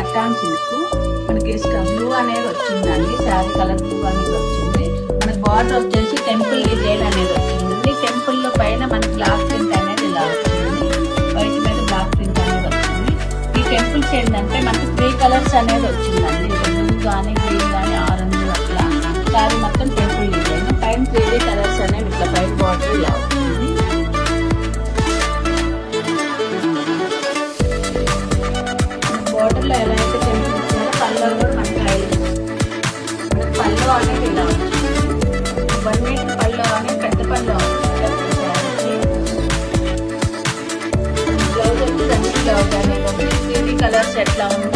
కట్టాన్ silk మనకి blue అనేది వచ్చిందండి. శారీ కలర్ బ్లూ అనేది వచ్చింది. మనకి బార్డర్ వచ్చేసి టెంపుల్ డిజైన్ అనేది వచ్చిందండి. టెంపుల్ లో పైన మనకి బ్లాక్ ప్రింట్ అనేది ఇలా వచ్చింది. వైట్ మీద బ్లాక్ ప్రింట్ అనేది వచ్చింది. ఈ టెంపుల్స్ ఏంటంటే మనకి 3 కలర్స్ అనేది వచ్చిందండి. బ్లూ కానీ గ్రీన్ కానీ ఆరెంజ్ అట్లా శారీ మొత్తం టెంపుల్ డిజైన్ పైన 3 కలర్స్ అనేవి ఇట్లా పైన బార్డర్ ఇలా వచ్చింది. బార్డర్ లో ఎలా అయితే టెంపుల్ ఇచ్చారో పళ్ళు కూడా మనకి పళ్ళు అనేది ఇలా వచ్చింది. 1 మీటర్ పళ్ళు అనేది పెద్ద పళ్ళు బ్లౌజ్ వచ్చి రన్నింగ్ బ్లౌజ్ అనేది 3 కలర్స్ ఎట్లా ఉంది